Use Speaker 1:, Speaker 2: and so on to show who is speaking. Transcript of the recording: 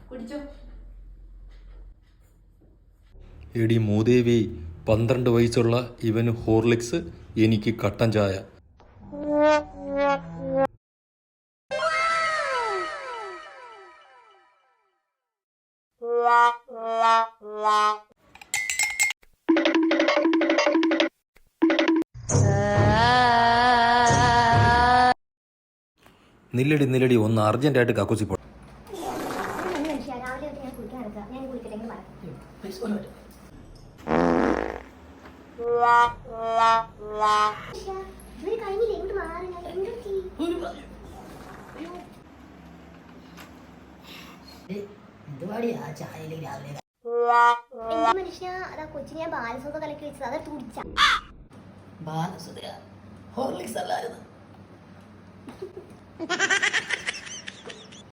Speaker 1: കുടിച്ചോ.
Speaker 2: എടി മൂദേവി, 12 വയസ്സുള്ള ഇവന് ഹോർലിക്സ്, എനിക്ക് കട്ടൻ ചായ. നില്ലടി ഒന്ന് അർജന്റായിട്ട് കക്കൂസി പോ.
Speaker 3: മനുഷ്യ അതാ കൊച്ചിന് ഞാൻ ബാലസൂത കലക്കി വെച്ചത്, അതെടുത്ത് കുടിച്ച.
Speaker 1: ബാലസുധ ഹോർലിക്സ് അല്ലായിരുന്നു.